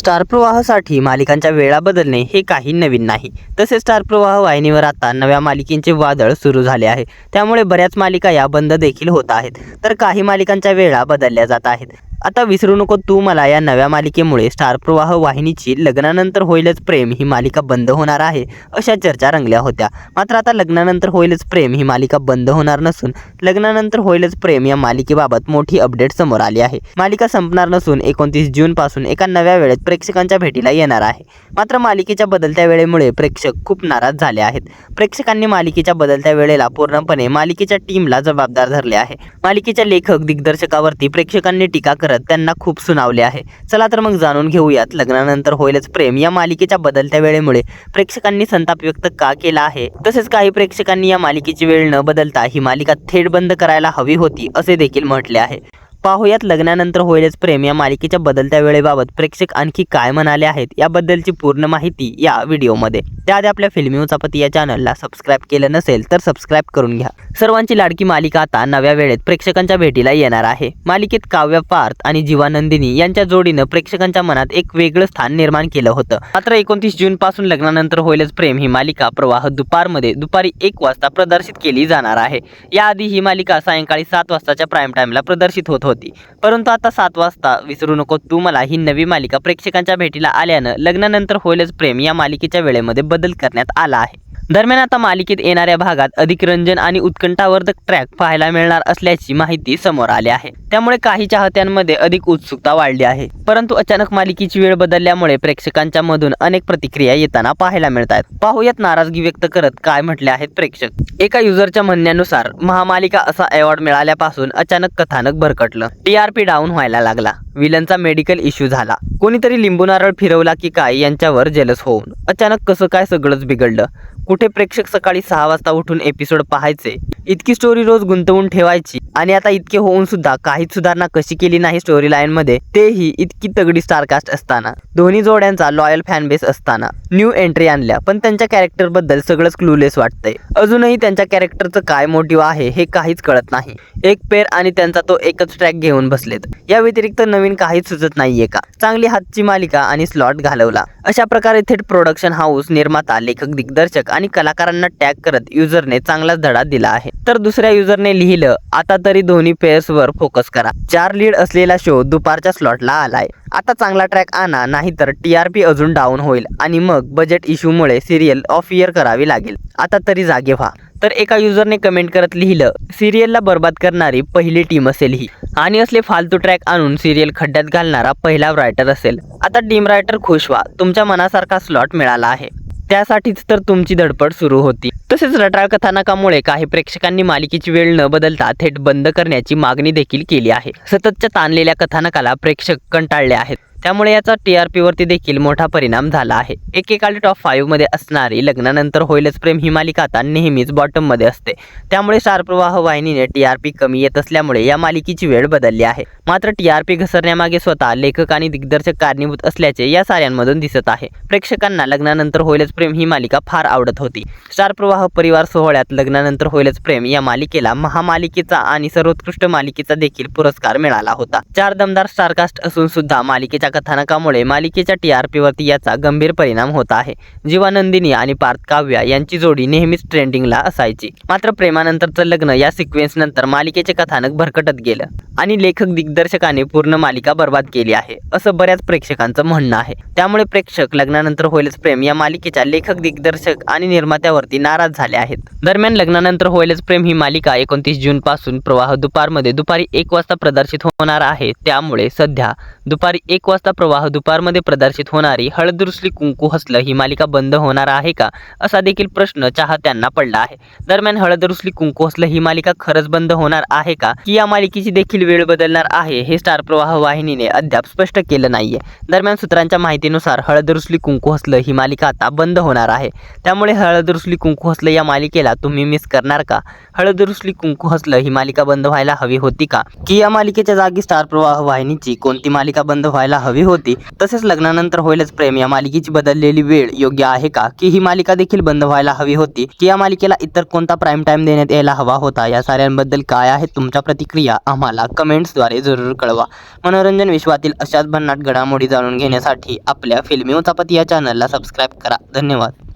Star प्रवाहासाठी मालिकांच्या वेळा बदलणे हे काही नवीन नाही। तसेच स्टार प्रवाह वाहिनीवर आता नव्या मालिकेंचे वादळ सुरू झाले आहे। त्यामुळे बऱ्याच मालिका या बंद देखील होत आहेत, तर काही मालिकांच्या वेळा बदलल्या जात आहेत। आता विसरू नको तू मला या नव्या मालिकेमुळे स्टार प्रवाह वाहिनीची लग्नानंतर होईलच प्रेम ही मालिका बंद होणार आहे अशा चर्चा रंगल्या होत्या। मात्र आता लग्नानंतर होईलच प्रेम ही मालिका बंद होणार नसून लग्नानंतर होईलच प्रेम या मालिकेबाबत मोठी अपडेट समोर आली आहे। मालिका संपणार नसून 29 जून पासून एका नव्या वेळेत प्रेक्षकांच्या भेटीला येणार आहे। मात्र मालिकेच्या बदलत्या वेळेमुळे प्रेक्षक खूप नाराज झाले आहेत। प्रेक्षकांनी मालिकेच्या बदलत्या वेळेला पूर्णपणे मालिकेच्या टीमला जबाबदार धरले आहे। मालिकेच्या लेखक दिग्दर्शकावरती प्रेक्षकांनी टीका करत त्यांना खूप सुनावले आहे। चला तर मग जाणून घेऊयात लग्नानंतर होईलच प्रेम या मालिकेच्या बदलत्या वेळेमुळे प्रेक्षकांनी संताप व्यक्त का केला आहे। तसेच काही प्रेक्षकांनी या मालिकेची वेळ न बदलता ही मालिका थेट बंद करायला हवी होती असे देखील म्हटले आहे। पाहुयात लग्नानंतर होईलच प्रेम या मालिकेच्या बदलत्या वेळेबाबत प्रेक्षक आणखी काय म्हणाले आहेत याबद्दलची पूर्ण माहिती या व्हिडिओमध्ये। त्याआधी आपल्या फिल्मी उचापती या चॅनलला सबस्क्राईब केलं नसेल तर सबस्क्राईब करून घ्या। सर्वांची लाडकी मालिका आता नव्या वेळेत प्रेक्षकांच्या भेटीला येणार आहे। मालिकेत काव्या पार्थ आणि जीवा नंदिनी यांच्या जोडीनं प्रेक्षकांच्या मनात एक वेगळं स्थान निर्माण केलं होतं। मात्र 29 जून पासून लग्नानंतर होईलच प्रेम ही मालिका प्रवाह दुपारमध्ये दुपारी 1 वाजता प्रदर्शित केली जाणार आहे। याआधी ही मालिका सायंकाळी 7 वाजताच्या प्राईम टाइमला प्रदर्शित होत होती, परंतु आता 7 वाजता विसरू नको तू मला ही नवी मालिका प्रेक्षकांच्या भेटीला आल्यानं लग्नानंतर होईलच प्रेम या मालिकेच्या वेळेमध्ये बदल करण्यात आला आहे। दरम्यान आता मालिकेत येणाऱ्या भागात अधिक रंजन आणि उत्कंठावर्धक ट्रॅक पाहायला मिळणार असल्याची माहिती समोर आली आहे। त्यामुळे काही चाहत्यांमध्ये अधिक उत्सुकता वाढली आहे। परंतु अचानक मालिकेची वेळ बदलल्यामुळे प्रेक्षकांच्या मधून अनेक प्रतिक्रिया येताना पाहायला मिळतात। पाहुयात नाराजगी व्यक्त करत काय म्हटले आहेत प्रेक्षक। एका युजरच्या म्हणण्यानुसार महामालिका असा अवॉर्ड मिळाल्यापासून अचानक कथानक भरकटलं, टीआरपी डाऊन व्हायला लागला, विलनचा मेडिकल इश्यू झाला, कोणीतरी लिंबू नारळ फिरवला की काय यांच्यावर जेलस होऊन अचानक कसं काय सगळंच बिघडलं। कुठे प्रेक्षक सकाळी 6 वाजता उठून एपिसोड पाहायचे, इतकी स्टोरी रोज गुंतवून ठेवायची आणि आता इतके होऊन सुद्धा काहीच सुधारणा कशी केली नाही स्टोरी लाईन मध्ये, तेही इतकी तगडी स्टारकास्ट असताना, दोन्ही जोड्यांचा लॉयल फॅन बेस असताना, न्यू एंट्री आणल्या पण त्यांच्या कॅरेक्टर बद्दल सगळंच क्लूलेस वाटतंय। अजूनही त्यांच्या कॅरेक्टरचं काय मोटिव्ह आहे हे काहीच कळत नाही। एक पेर आणि त्यांचा तो एकच ट्रॅक घेऊन बसलेत, या व्यतिरिक्त नवीन काहीच सुचत नाहीये का। चांगली हातची मालिका आणि स्लॉट घालवला, अशा प्रकारे थेट प्रोडक्शन हाऊस, निर्माता, लेखक, दिग्दर्शक आणि कलाकारांना टॅग करत युजरने चांगलाच धडा दिला आहे। तर दुसऱ्या युजरने लिहिलं, आता तरी दोन्ही पेयर्स वर फोकस करा। 4 लीड असलेला शो दुपारच्या स्लॉटला आलाय, आता चांगला ट्रॅक आणा, नाहीतर टीआरपी अजून डाऊन होईल आणि मग बजेट इश्यूमुळे सिरियल ऑफ इयर करावी लागेल, आता तरी जागे व्हा। तर एका युजरने कमेंट करत लिहिलं, सिरियलला बर्बाद करणारी पहिली टीम असेल ही, आणि असले फालतू ट्रॅक आणून सिरियल खड्ड्यात घालणारा पहिला रायटर असेल। आता टीम रायटर खुश व्हा, तुमच्या मनासारखा स्लॉट मिळाला आहे, त्यासाठीच तर तुमची धडपड सुरू होती। तसेच रटाळ कथानकामुळे काही प्रेक्षकांनी मालिकेची वेळ न बदलता थेट बंद करण्याची मागणी देखील केली आहे। सततच्या ताणलेल्या कथानकाला प्रेक्षक कंटाळले आहेत, त्यामुळे याचा टीआरपी वरती देखील मोठा परिणाम झाला आहे। एकेकाळी टॉप 5 मध्ये असणारी लग्नानंतर होईलच प्रेम ही मालिका आता नेहमीच बॉटम मध्ये असते। त्यामुळे स्टार प्रवाह वाहिनीने टीआरपी कमी येत असल्यामुळे या मालिकेची वेळ बदलली आहे। मात्र टीआरपी घसरण्यामागे स्वतः लेखक आणि दिग्दर्शक कारणीभूत असल्याचे या साऱ्यांमधून दिसत आहे। प्रेक्षकांना लग्नानंतर होईलच प्रेम ही मालिका फार आवडत होती। स्टार प्रवाह परिवार सोहळ्यात लग्नानंतर होईलच प्रेम या मालिकेला महामालिकेचा आणि सर्वोत्कृष्ट मालिकेचा देखील पुरस्कार मिळाला होता। 4 दमदार स्टारकास्ट असून सुद्धा मालिकेच्या कथानकामुळे मालिकेच्या टीआरपी वरती याचा गंभीर परिणाम होत आहे। जीवा नंदिनी आणि पार्थ काव्या यांची जोडी नेहमीच ट्रेंडिंगला असायची, मात्र प्रेमानंतरचं लग्न या सिक्वेन्स नंतर मालिकेचे कथानक भरकटत गेलं आणि लेखक दिग्दर्शकाने पूर्ण मालिका बर्बाद केली आहे असं बऱ्याच प्रेक्षकांचं म्हणणं आहे। त्यामुळे प्रेक्षक लग्नानंतर होईलच प्रेम या मालिकेच्या लेखक, दिग्दर्शक आणि निर्मात्यावरती नाराज झाले आहेत। दरम्यान लग्नानंतर होईलच प्रेम ही मालिका 29 जून पासून प्रवाह दुपारमध्ये दुपारी 1 वाजता प्रदर्शित होणार आहे। त्यामुळे सध्या दुपारी 1 वाजता प्रवाह दुपारमध्ये प्रदर्शित होणारी हळद रुसली कुंकू हसलं ही मालिका बंद होणार आहे का, असा देखील प्रश्न चाहत्यांना पडला आहे। दरम्यान हळद रुसली कुंकू हसलं ही मालिका खरंच बंद होणार आहे का, की या मालिकेची देखील वेळ बदलणार आहे, हे स्टार प्रवाह वाहिनीने अद्याप स्पष्ट केलं नाहीये। दरम्यान सूत्रांच्या माहितीनुसार हळद रुसली कुंकू हसलं ही मालिका आता बंद होणार आहे। त्यामुळे हळद रुसली कुंकू हसलं या मालिकेला तुम्ही मिस करणार का? हळद रुसली कुंकू हसलं ही मालिका बंद व्हायला हवी होती का, की या मालिकेच्या जागी स्टार प्रवाह वाहिनीची कोणती मालिका बंद व्हायला हवी होती? तसेच लग्नानंतर होईलच प्रेम या मालिकेची बदललेली वेळ योग्य आहे का, की ही मालिका देखील बंद व्हायला हवी होती, की या मालिकेला इतर कोणता प्राईम टाइम देण्यात यायला हवा होता? या साऱ्यांबद्दल काय आहेत तुमच्या प्रतिक्रिया आम्हाला कमेंट्सद्वारे जरूर कळवा. मनोरंजन विश्वातील अशाच भन्नाट घडामोडी जाणून घेण्यासाठी आपल्या फिल्मी उचापती या चॅनलला सबस्क्राईब करा. धन्यवाद.